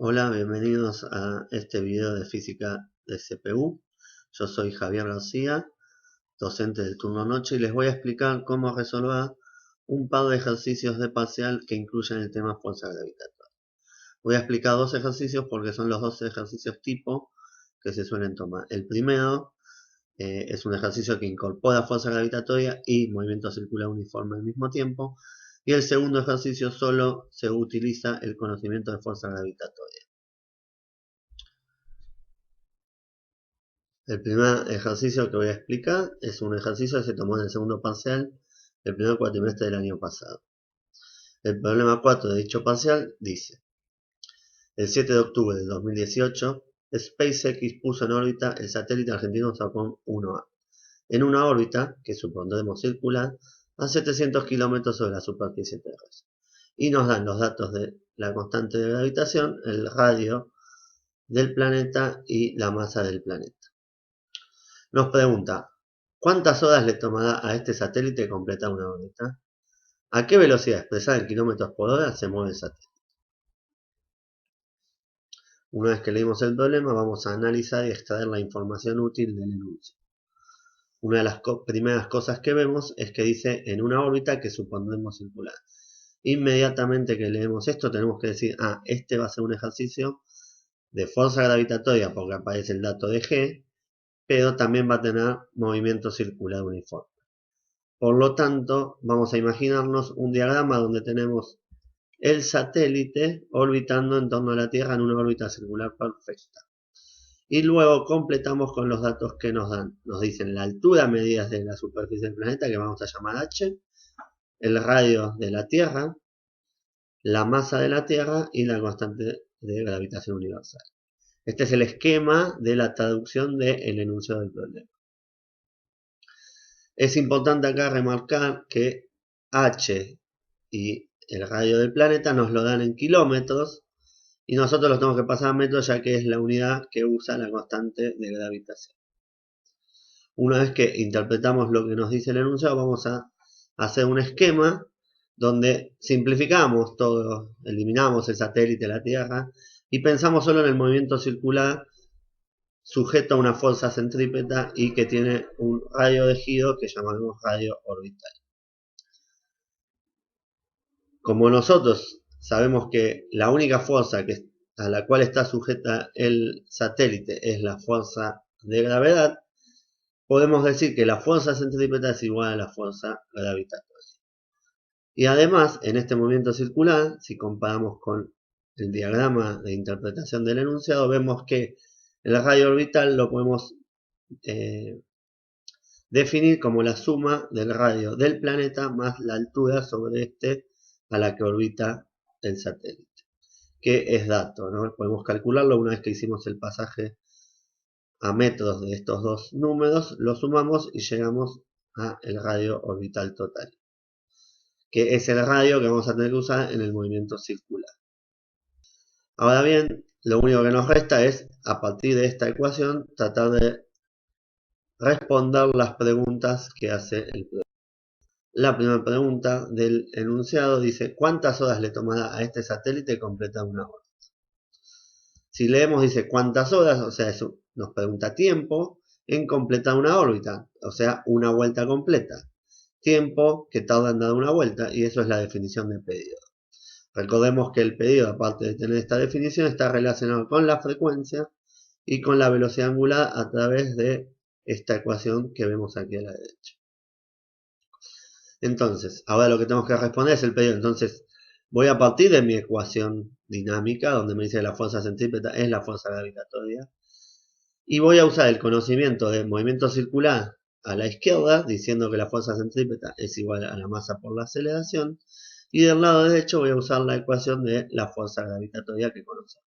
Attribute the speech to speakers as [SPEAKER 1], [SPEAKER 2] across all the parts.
[SPEAKER 1] Hola, bienvenidos a este video de física de CPU. Yo soy Javier García, docente del turno noche, y les voy a explicar cómo resolver un par de ejercicios de parcial que incluyen el tema fuerza gravitatoria. Voy a explicar dos ejercicios porque son los dos ejercicios tipo que se suelen tomar. El primero es un ejercicio que incorpora fuerza gravitatoria y movimiento circular uniforme al mismo tiempo. Y el segundo ejercicio solo se utiliza el conocimiento de fuerza gravitatoria. El primer ejercicio que voy a explicar es un ejercicio que se tomó en el segundo parcial del primer cuatrimestre del año pasado. El problema 4 de dicho parcial dice: el 7 de octubre de 2018, SpaceX puso en órbita el satélite argentino Sapón 1A, en una órbita que supondremos circular a 700 kilómetros sobre la superficie terrestre. Y nos dan los datos de la constante de gravitación, el radio del planeta y la masa del planeta. Nos pregunta: ¿cuántas horas le tomará a este satélite completar una órbita? ¿A qué velocidad expresada en kilómetros por hora se mueve el satélite? Una vez que leímos el problema, vamos a analizar y extraer la información útil del enunciado. Una de las primeras cosas que vemos es que dice en una órbita que supondremos circular. Inmediatamente que leemos esto tenemos que decir: este va a ser un ejercicio de fuerza gravitatoria porque aparece el dato de G, pero también va a tener movimiento circular uniforme. Por lo tanto, vamos a imaginarnos un diagrama donde tenemos el satélite orbitando en torno a la Tierra en una órbita circular perfecta. Y luego completamos con los datos que nos dan. Nos dicen la altura medida de la superficie del planeta, que vamos a llamar h, el radio de la Tierra, la masa de la Tierra y la constante de gravitación universal. Este es el esquema de la traducción del enunciado del problema. Es importante acá remarcar que h y el radio del planeta nos lo dan en kilómetros y nosotros los tenemos que pasar a metros, ya que es la unidad que usa la constante de gravitación. Una vez que interpretamos lo que nos dice el enunciado, vamos a hacer un esquema donde simplificamos todo, eliminamos el satélite, la Tierra, y pensamos solo en el movimiento circular sujeto a una fuerza centrípeta y que tiene un radio de giro que llamamos radio orbital. Como nosotros sabemos que la única fuerza a la cual está sujeta el satélite es la fuerza de gravedad, podemos decir que la fuerza centrípeta es igual a la fuerza gravitatoria. Y además, en este movimiento circular, si comparamos con el diagrama de interpretación del enunciado, vemos que el radio orbital lo podemos definir como la suma del radio del planeta más la altura sobre este a la que orbita el satélite, que es dato, ¿no? Podemos calcularlo una vez que hicimos el pasaje a metros de estos dos números, lo sumamos y llegamos a el radio orbital total, que es el radio que vamos a tener que usar en el movimiento circular. Ahora bien, lo único que nos resta es, a partir de esta ecuación, tratar de responder las preguntas que hace el problema. La primera pregunta del enunciado dice: ¿cuántas horas le tomará a este satélite completar una órbita? Si leemos dice cuántas horas, o sea, eso nos pregunta tiempo en completar una órbita, o sea, una vuelta completa. Tiempo que tarda en dar una vuelta, y eso es la definición de periodo. Recordemos que el periodo, aparte de tener esta definición, está relacionado con la frecuencia y con la velocidad angular a través de esta ecuación que vemos aquí a la derecha. Entonces, ahora lo que tenemos que responder es el periodo. Entonces, voy a partir de mi ecuación dinámica, donde me dice que la fuerza centrípeta es la fuerza gravitatoria, y voy a usar el conocimiento de movimiento circular a la izquierda, diciendo que la fuerza centrípeta es igual a la masa por la aceleración, y del lado derecho voy a usar la ecuación de la fuerza gravitatoria que conocemos.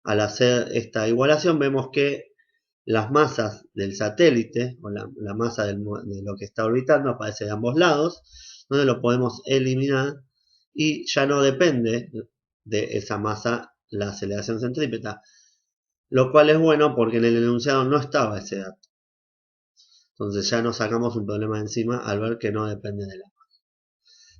[SPEAKER 1] Al hacer esta igualación vemos que las masas del satélite, o la masa de lo que está orbitando, aparece de ambos lados, donde lo podemos eliminar y ya no depende de esa masa la aceleración centrípeta, lo cual es bueno porque en el enunciado no estaba ese dato. Entonces ya nos sacamos un problema de encima al ver que no depende de la masa.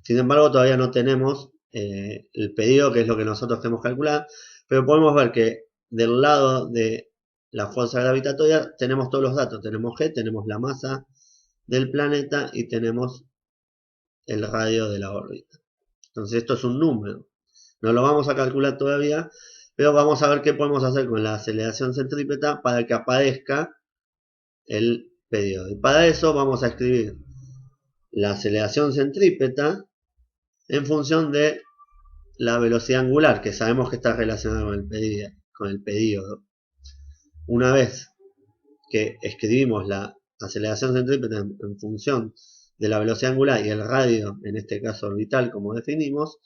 [SPEAKER 1] Sin embargo, todavía no tenemos el periodo, que es lo que nosotros queremos calcular, Pero podemos ver que del lado de la fuerza gravitatoria tenemos todos los datos. Tenemos G, tenemos la masa del planeta y tenemos el radio de la órbita. Entonces esto es un número. No lo vamos a calcular todavía, pero vamos a ver qué podemos hacer con la aceleración centrípeta para que aparezca el periodo. Y para eso vamos a escribir la aceleración centrípeta en función de la velocidad angular, que sabemos que está relacionada con el periodo. Una vez que escribimos la aceleración centrípeta en función de la velocidad angular y el radio, en este caso orbital, como definimos,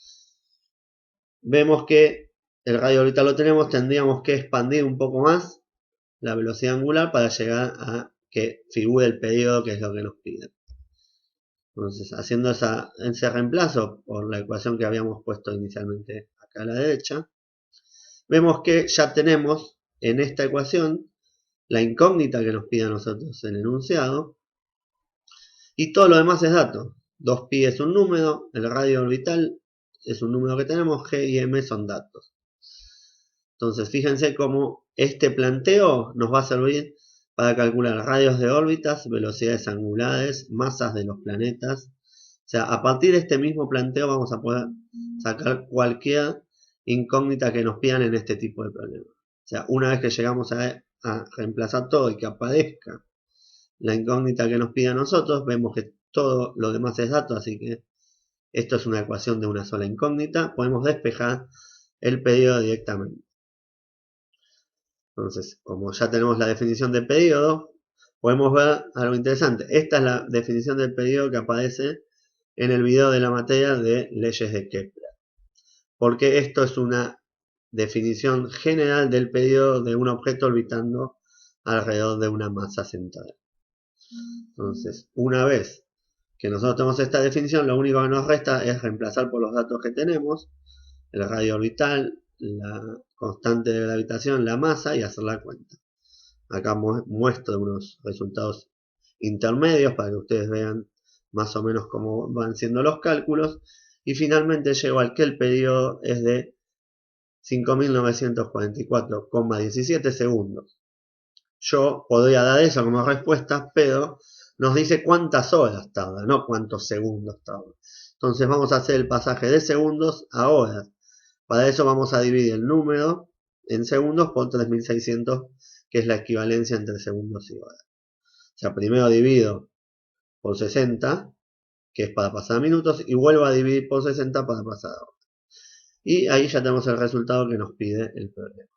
[SPEAKER 1] vemos que el radio orbital lo tenemos, tendríamos que expandir un poco más la velocidad angular para llegar a que figure el periodo, que es lo que nos piden. Entonces, haciendo ese reemplazo por la ecuación que habíamos puesto inicialmente acá a la derecha, vemos que ya tenemos en esta ecuación la incógnita que nos pide a nosotros el enunciado y todo lo demás es dato. 2pi es un número, el radio orbital es un número que tenemos, G y M son datos. Entonces, fíjense cómo este planteo nos va a servir para calcular radios de órbitas, velocidades angulares, masas de los planetas. O sea, a partir de este mismo planteo vamos a poder sacar cualquier incógnita que nos pidan en este tipo de problemas. O sea, una vez que llegamos a reemplazar todo y que aparezca la incógnita que nos pide a nosotros, vemos que todo lo demás es dato, así que esto es una ecuación de una sola incógnita. Podemos despejar el periodo directamente. Entonces, como ya tenemos la definición de periodo, podemos ver algo interesante. Esta es la definición del periodo que aparece en el video de la materia de leyes de Kepler. Porque esto es una definición general del periodo de un objeto orbitando alrededor de una masa central. Entonces, una vez que nosotros tenemos esta definición, lo único que nos resta es reemplazar por los datos que tenemos, el radio orbital, la constante de gravitación, la masa y hacer la cuenta. Acá muestro unos resultados intermedios para que ustedes vean más o menos cómo van siendo los cálculos. Y finalmente llego al que el periodo es de 5.944,17 segundos. Yo podría dar eso como respuesta, pero nos dice cuántas horas tarda, no cuántos segundos tarda. Entonces vamos a hacer el pasaje de segundos a horas. Para eso vamos a dividir el número en segundos por 3600, que es la equivalencia entre segundos y horas. O sea, primero divido por 60, que es para pasar a minutos, y vuelvo a dividir por 60 para pasar a horas. Y ahí ya tenemos el resultado que nos pide el problema.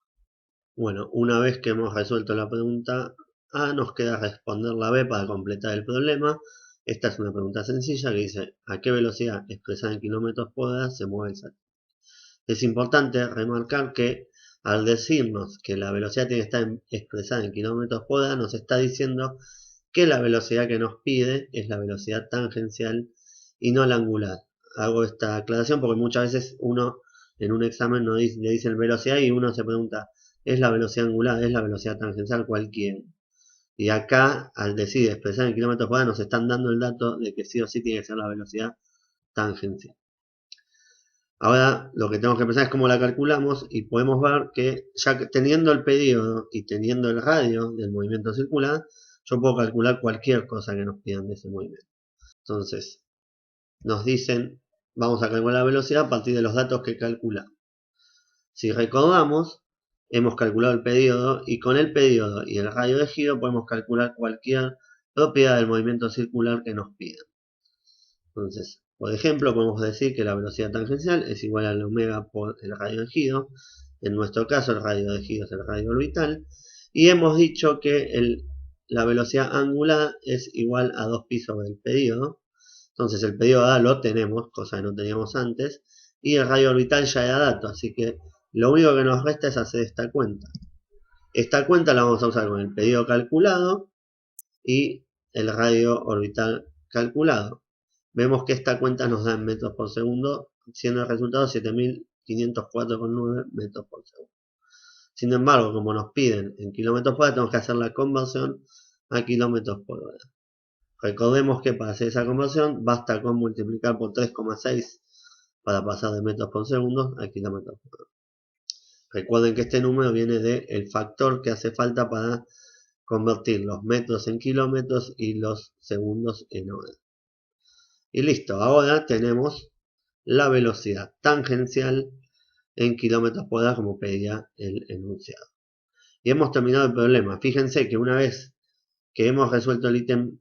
[SPEAKER 1] Bueno, una vez que hemos resuelto la pregunta A, nos queda responder la B para completar el problema. Esta es una pregunta sencilla que dice: ¿a qué velocidad expresada en kilómetros por hora se mueve el satélite? Es importante remarcar que al decirnos que la velocidad tiene que estar expresada en kilómetros por hora, nos está diciendo que la velocidad que nos pide es la velocidad tangencial y no la angular. Hago esta aclaración porque muchas veces uno en un examen le dicen velocidad y uno se pregunta: ¿es la velocidad angular? ¿Es la velocidad tangencial? Cualquiera. Y acá, al decir expresar en kilómetros por hora, nos están dando el dato de que sí o sí tiene que ser la velocidad tangencial. Ahora lo que tenemos que pensar es cómo la calculamos, y podemos ver que ya teniendo el periodo y teniendo el radio del movimiento circular, yo puedo calcular cualquier cosa que nos pidan de ese movimiento. Entonces, nos dicen, vamos a calcular la velocidad a partir de los datos que calculamos. Si recordamos, hemos calculado el periodo, y con el periodo y el radio de giro podemos calcular cualquier propiedad del movimiento circular que nos pidan. Entonces, por ejemplo, podemos decir que la velocidad tangencial es igual a la omega por el radio de giro. En nuestro caso, el radio de giro es el radio orbital. Y hemos dicho que la velocidad angular es igual a 2pi sobre el periodo. Entonces, el periodo A lo tenemos, cosa que no teníamos antes. Y el radio orbital ya era dato, así que lo único que nos resta es hacer esta cuenta. Esta cuenta la vamos a usar con el periodo calculado y el radio orbital calculado. Vemos que esta cuenta nos da en metros por segundo, siendo el resultado 7504,9 metros por segundo. Sin embargo, como nos piden en kilómetros por hora, tenemos que hacer la conversión a kilómetros por hora. Recordemos que para hacer esa conversión basta con multiplicar por 3,6 para pasar de metros por segundo a kilómetros por hora. Recuerden que este número viene del factor que hace falta para convertir los metros en kilómetros y los segundos en horas. Y listo, ahora tenemos la velocidad tangencial en kilómetros por hora como pedía el enunciado. Y hemos terminado el problema. Fíjense que una vez que hemos resuelto el ítem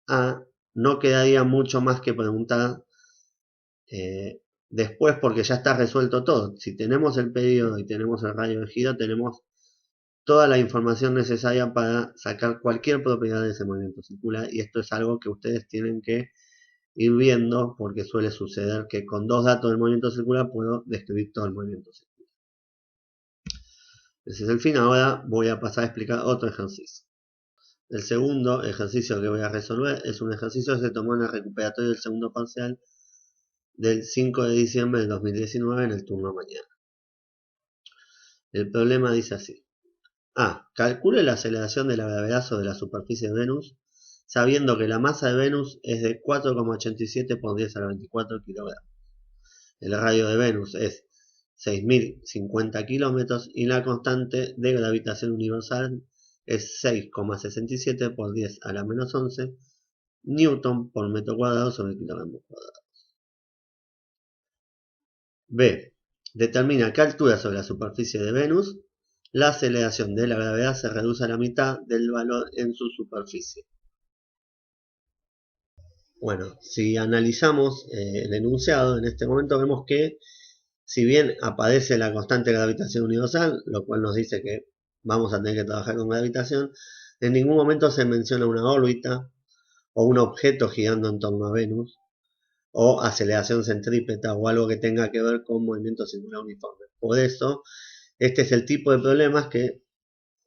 [SPEAKER 1] A, no quedaría mucho más que preguntar después porque ya está resuelto todo. Si tenemos el periodo y tenemos el radio de giro, tenemos toda la información necesaria para sacar cualquier propiedad de ese movimiento circular, y esto es algo que ustedes tienen que ir viendo porque suele suceder que con dos datos del movimiento circular puedo describir todo el movimiento circular. Ese es el fin. Ahora voy a pasar a explicar otro ejercicio. El segundo ejercicio que voy a resolver es un ejercicio que se tomó en el recuperatorio del segundo parcial del 5 de diciembre del 2019 en el turno mañana. El problema dice así. A. Calcule la aceleración de la gravedad sobre la superficie de Venus, sabiendo que la masa de Venus es de 4,87 por 10 a la 24 kilogramos. El radio de Venus es 6.050 kilómetros y la constante de gravitación universal es 6,67 por 10 a la menos 11 newton por metro cuadrado sobre kilogramos cuadrados. B. Determina qué altura sobre la superficie de Venus la aceleración de la gravedad se reduce a la mitad del valor en su superficie. Bueno, si analizamos el enunciado, en este momento vemos que si bien aparece la constante de gravitación universal, lo cual nos dice que vamos a tener que trabajar con gravitación, en ningún momento se menciona una órbita o un objeto girando en torno a Venus o aceleración centrípeta o algo que tenga que ver con movimiento circular uniforme. Por eso, este es el tipo de problemas que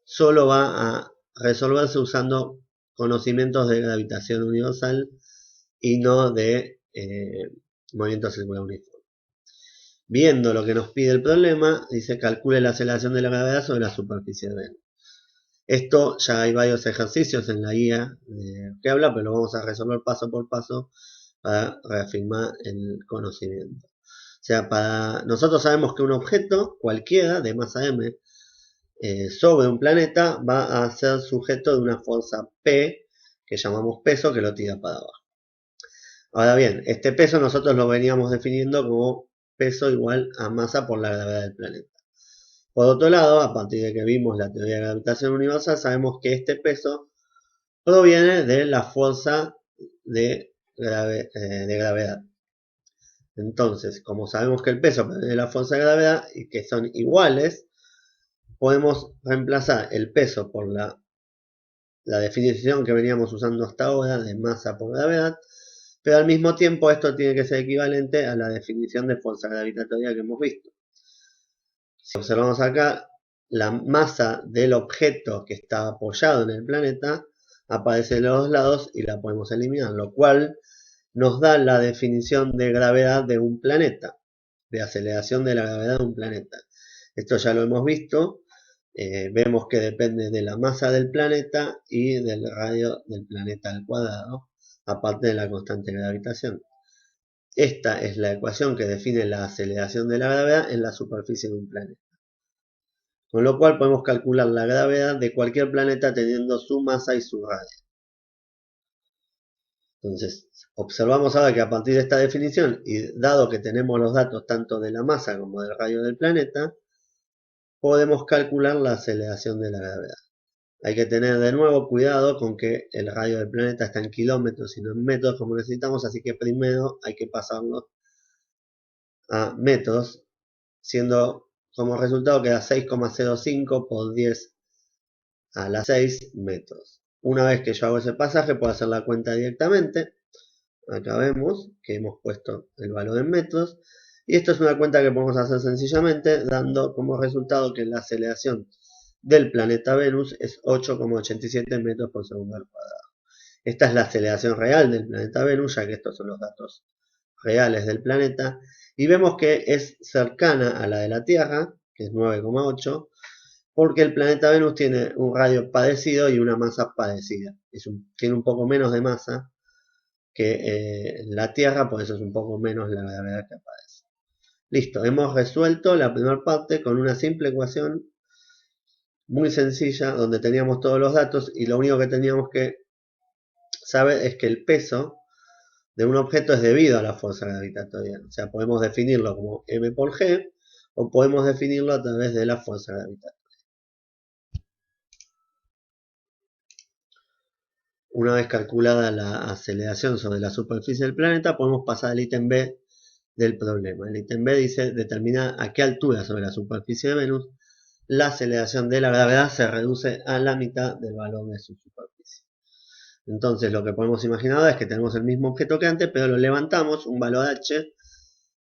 [SPEAKER 1] solo va a resolverse usando conocimientos de gravitación universal y no de movimiento circular uniforme. Viendo lo que nos pide el problema, dice calcule la aceleración de la gravedad sobre la superficie de Venus. Esto ya hay varios ejercicios en la guía que habla, pero lo vamos a resolver paso por paso para reafirmar el conocimiento. O sea, nosotros sabemos que un objeto cualquiera de masa m sobre un planeta va a ser sujeto de una fuerza P, que llamamos peso, que lo tira para abajo. Ahora bien, este peso nosotros lo veníamos definiendo como peso igual a masa por la gravedad del planeta. Por otro lado, a partir de que vimos la teoría de gravitación universal, sabemos que este peso proviene de la fuerza de gravedad. Entonces, como sabemos que el peso proviene de la fuerza de gravedad y que son iguales, podemos reemplazar el peso por la definición que veníamos usando hasta ahora de masa por gravedad, pero al mismo tiempo esto tiene que ser equivalente a la definición de fuerza gravitatoria que hemos visto. Si observamos acá, la masa del objeto que está apoyado en el planeta aparece de los dos lados y la podemos eliminar, lo cual nos da la definición de gravedad de un planeta, de aceleración de la gravedad de un planeta. Esto ya lo hemos visto, vemos que depende de la masa del planeta y del radio del planeta al cuadrado, aparte de la constante de gravitación. Esta es la ecuación que define la aceleración de la gravedad en la superficie de un planeta. Con lo cual podemos calcular la gravedad de cualquier planeta teniendo su masa y su radio. Entonces, observamos ahora que a partir de esta definición, y dado que tenemos los datos tanto de la masa como del radio del planeta, podemos calcular la aceleración de la gravedad. Hay que tener de nuevo cuidado con que el radio del planeta está en kilómetros y no en metros como necesitamos, así que primero hay que pasarlo a metros, siendo como resultado que da 6,05 por 10 a la 6 metros. Una vez que yo hago ese pasaje puedo hacer la cuenta directamente. Acá vemos que hemos puesto el valor en metros. Y esto es una cuenta que podemos hacer sencillamente dando como resultado que la aceleración del planeta Venus es 8,87 metros por segundo al cuadrado. Esta es la aceleración real del planeta Venus, ya que estos son los datos reales del planeta. Y vemos que es cercana a la de la Tierra, que es 9,8, porque el planeta Venus tiene un radio parecido y una masa parecida. Tiene un poco menos de masa que la Tierra, por eso es un poco menos la gravedad que aparece. Listo, hemos resuelto la primera parte con una simple ecuación muy sencilla donde teníamos todos los datos y lo único que teníamos que saber es que el peso de un objeto es debido a la fuerza gravitatoria. O sea, podemos definirlo como m por g o podemos definirlo a través de la fuerza gravitatoria. Una vez calculada la aceleración sobre la superficie del planeta, podemos pasar al ítem B del problema. El ítem B dice determinar a qué altura sobre la superficie de Venus la aceleración de la gravedad se reduce a la mitad del valor de su superficie. Entonces lo que podemos imaginar ahora es que tenemos el mismo objeto que antes, pero lo levantamos, un valor h,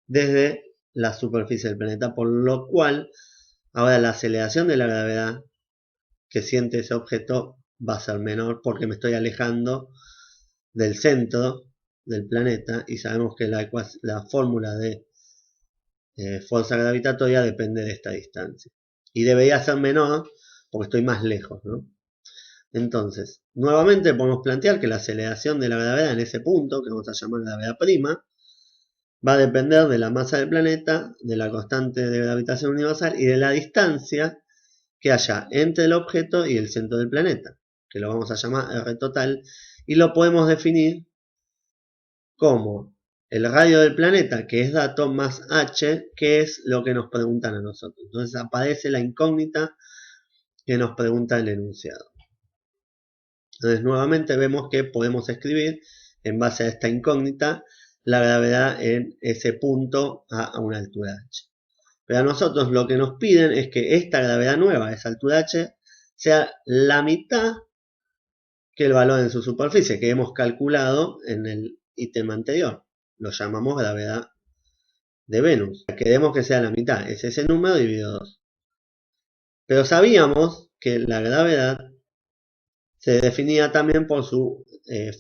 [SPEAKER 1] desde la superficie del planeta, por lo cual ahora la aceleración de la gravedad que siente ese objeto va a ser menor porque me estoy alejando del centro del planeta y sabemos que la fórmula de fuerza gravitatoria depende de esta distancia. Y debería ser menor porque estoy más lejos, ¿no? Entonces, nuevamente podemos plantear que la aceleración de la gravedad en ese punto, que vamos a llamar gravedad prima, va a depender de la masa del planeta, de la constante de gravitación universal y de la distancia que haya entre el objeto y el centro del planeta, que lo vamos a llamar R total, y lo podemos definir como el radio del planeta, que es dato, más h, que es lo que nos preguntan a nosotros. Entonces aparece la incógnita que nos pregunta el enunciado. Entonces nuevamente vemos que podemos escribir en base a esta incógnita la gravedad en ese punto a una altura h. Pero a nosotros lo que nos piden es que esta gravedad nueva a esa altura h sea la mitad que el valor en su superficie que hemos calculado en el ítem anterior. Lo llamamos gravedad de Venus. Queremos que sea la mitad, es ese número dividido 2. Pero sabíamos que la gravedad se definía también por su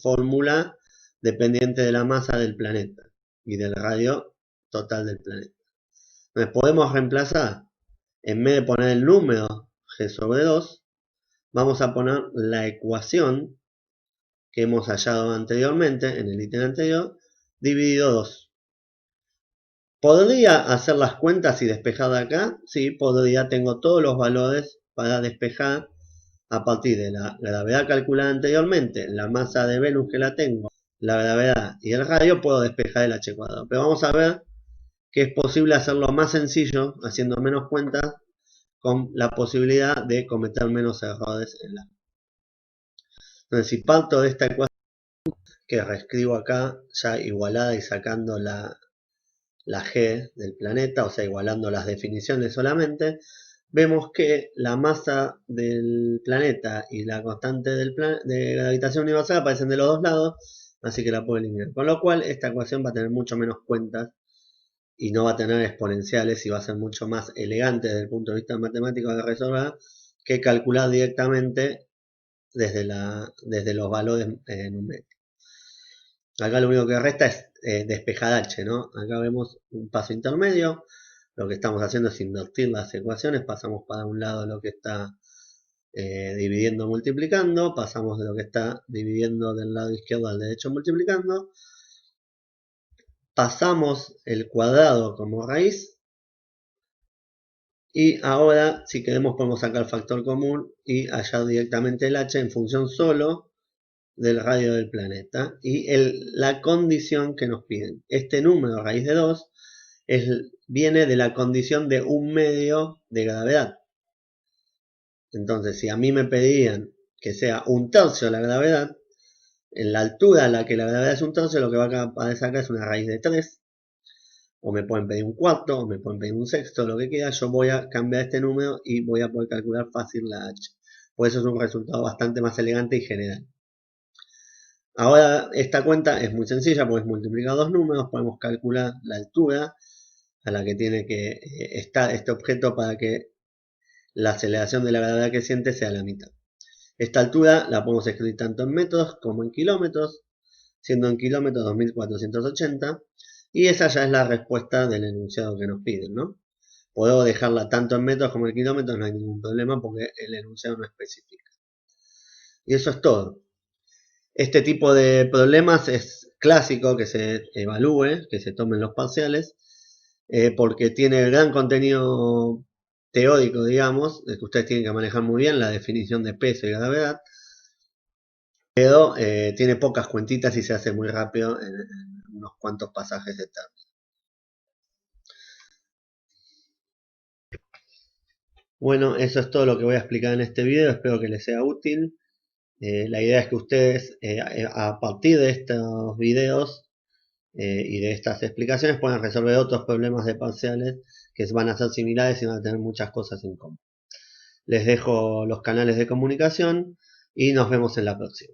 [SPEAKER 1] fórmula dependiente de la masa del planeta y del radio total del planeta. Entonces podemos reemplazar, en vez de poner el número g sobre 2, vamos a poner la ecuación que hemos hallado anteriormente, en el ítem anterior, dividido 2. ¿Podría hacer las cuentas y despejar de acá? Sí, podría. Tengo todos los valores para despejar a partir de la gravedad calculada anteriormente, la masa de Venus que la tengo, la gravedad y el radio, puedo despejar el h cuadrado. Pero vamos a ver que es posible hacerlo más sencillo, haciendo menos cuentas, con la posibilidad de cometer menos errores en la. Entonces, si parto de esta ecuación que reescribo acá, ya igualada y sacando la G del planeta, o sea, igualando las definiciones solamente, vemos que la masa del planeta y la constante de gravitación universal aparecen de los dos lados, así que la puedo eliminar. Con lo cual, esta ecuación va a tener mucho menos cuentas y no va a tener exponenciales y va a ser mucho más elegante desde el punto de vista matemático de resolver que calcular directamente desde los valores numéricos. Acá lo único que resta es despejar h, ¿no? Acá vemos un paso intermedio. Lo que estamos haciendo es invertir las ecuaciones. Pasamos para un lado lo que está dividiendo multiplicando. Pasamos de lo que está dividiendo del lado izquierdo al derecho multiplicando. Pasamos el cuadrado como raíz. Y ahora, si queremos, podemos sacar el factor común y hallar directamente el h en función solo del radio del planeta y la condición que nos piden. Este número raíz de 2 viene de la condición de 1/2 de gravedad. Entonces, si a mí me pedían que sea 1/3 la gravedad, en la altura a la que la gravedad es 1/3, lo que va a aparecer acá es una raíz de 3. O me pueden pedir 1/4, o me pueden pedir 1/6, lo que quiera. Yo voy a cambiar este número y voy a poder calcular fácil la h. Por eso es un resultado bastante más elegante y general. Ahora esta cuenta es muy sencilla, podemos multiplicar dos números, podemos calcular la altura a la que tiene que estar este objeto para que la aceleración de la gravedad que siente sea la mitad. Esta altura la podemos escribir tanto en metros como en kilómetros, siendo en kilómetros 2480, y esa ya es la respuesta del enunciado que nos piden, ¿no? Puedo dejarla tanto en metros como en kilómetros, no hay ningún problema porque el enunciado no especifica. Y eso es todo. Este tipo de problemas es clásico que se evalúe, que se tomen los parciales, porque tiene gran contenido teórico, digamos, de que ustedes tienen que manejar muy bien la definición de peso y gravedad, pero tiene pocas cuentitas y se hace muy rápido en unos cuantos pasajes de términos. Bueno, eso es todo lo que voy a explicar en este video, espero que les sea útil. La idea es que ustedes, a partir de estos videos y de estas explicaciones, puedan resolver otros problemas de parciales que van a ser similares y van a tener muchas cosas en común. Les dejo los canales de comunicación y nos vemos en la próxima.